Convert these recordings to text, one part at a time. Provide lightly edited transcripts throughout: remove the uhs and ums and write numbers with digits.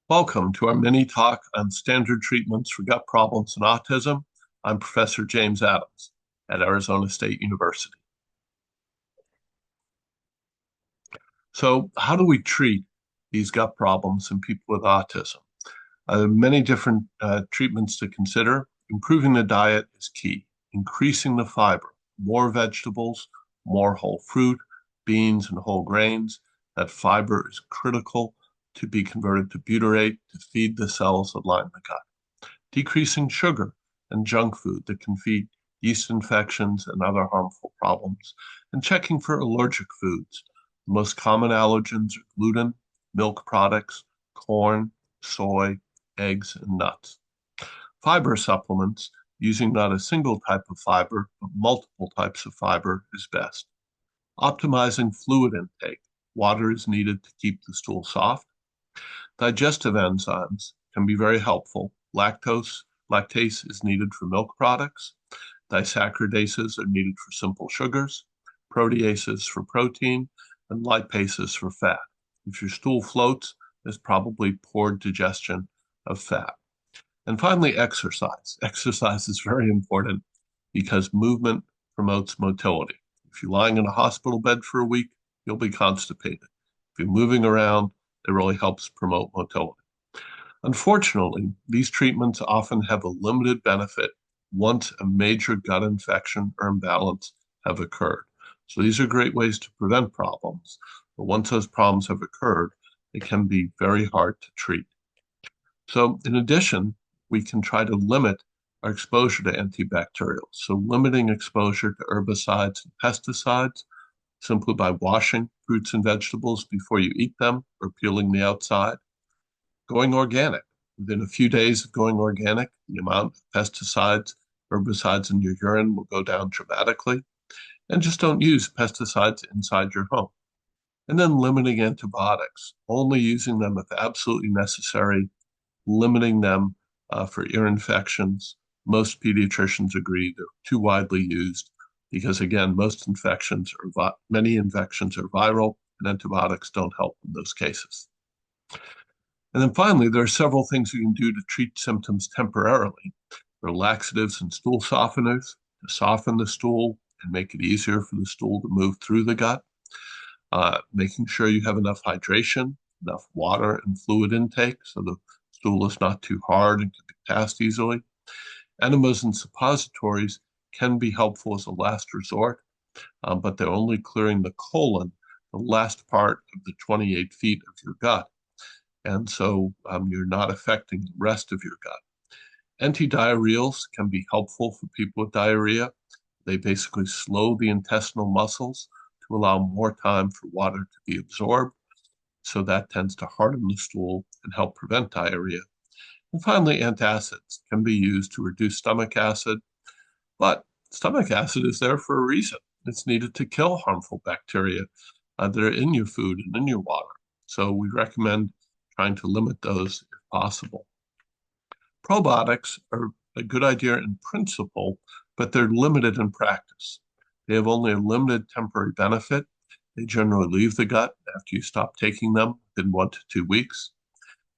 Welcome to our mini talk on standard treatments for gut problems and autism. I'm Professor James Adams at Arizona State University. So, how do we treat these gut problems in people with autism? Many different treatments to consider. Improving the diet is key. Increasing the fiber, more vegetables, more whole fruit, beans, and whole grains. That fiber is critical to be converted to butyrate to feed the cells that line the gut. Decreasing sugar and junk food that can feed yeast infections and other harmful problems, and checking for allergic foods. The most common allergens are gluten, milk products, corn, soy, eggs, and nuts. Fiber supplements, using not a single type of fiber, but multiple types of fiber, is best. Optimizing fluid intake. Water is needed to keep the stool soft. Digestive enzymes can be very helpful. Lactase is needed for milk products. Disaccharidases are needed for simple sugars. Proteases for protein, and lipases for fat. If your stool floats, there's probably poor digestion of fat. And finally, exercise. Exercise is very important because movement promotes motility. If you're lying in a hospital bed for a week, you'll be constipated. If you're moving around, it really helps promote motility. Unfortunately, these treatments often have a limited benefit once a major gut infection or imbalance have occurred. So these are great ways to prevent problems, but once those problems have occurred, it can be very hard to treat. So in addition, we can try to limit our exposure to antibacterials. So limiting exposure to herbicides and pesticides simply by washing fruits and vegetables before you eat them or peeling the outside. Going organic. Within a few days of going organic, the amount of pesticides, herbicides in your urine will go down dramatically. And just don't use pesticides inside your home. And then limiting antibiotics, only using them if absolutely necessary, limiting them for ear infections. Most pediatricians agree they're too widely used because, again, many infections are viral, and antibiotics don't help in those cases. And then finally, there are several things you can do to treat symptoms temporarily. There are laxatives and stool softeners to soften the stool and make it easier for the stool to move through the gut. Making sure you have enough hydration, enough water and fluid intake so the stool is not too hard and can be passed easily. Enemas and suppositories can be helpful as a last resort, but they're only clearing the colon, the last part of the 28 feet of your gut. And so you're not affecting the rest of your gut. Antidiarrheals can be helpful for people with diarrhea. They basically slow the intestinal muscles to allow more time for water to be absorbed. So that tends to harden the stool and help prevent diarrhea. And finally, antacids can be used to reduce stomach acid, but stomach acid is there for a reason. It's needed to kill harmful bacteria that are in your food and in your water. So we recommend trying to limit those if possible. Probiotics are a good idea in principle, but they're limited in practice. They have only a limited temporary benefit. They generally leave the gut after you stop taking them within 1 to 2 weeks.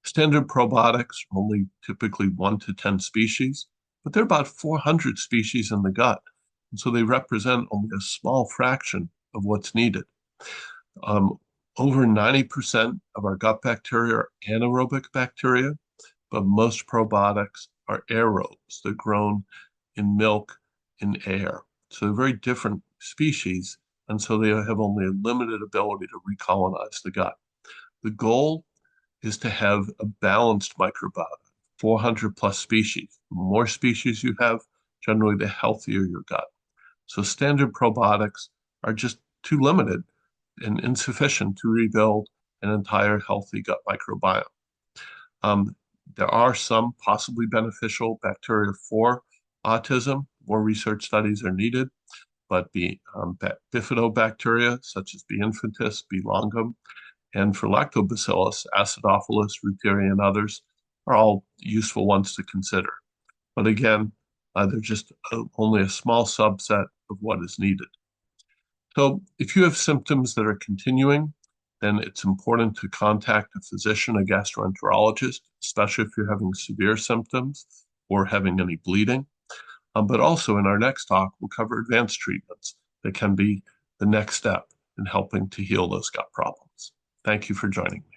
Standard probiotics are only typically 1 to 10 species, but there are about 400 species in the gut, and so they represent only a small fraction of what's needed. Over 90% of our gut bacteria are anaerobic bacteria, but most probiotics are aerobes. They're grown in milk, in air. So they're very different species, and so they have only a limited ability to recolonize the gut. The goal is to have a balanced microbiota, 400 plus species. The more species you have, generally the healthier your gut. So standard probiotics are just too limited and insufficient to rebuild an entire healthy gut microbiome. There are some possibly beneficial bacteria for autism. More research studies are needed, but bifidobacteria such as B. infantis, B. longum, and for lactobacillus, acidophilus, reuteri, and others are all useful ones to consider. But again, they're just only a small subset of what is needed. So if you have symptoms that are continuing, then it's important to contact a physician, a gastroenterologist, especially if you're having severe symptoms or having any bleeding. But also in our next talk, we'll cover advanced treatments that can be the next step in helping to heal those gut problems. Thank you for joining.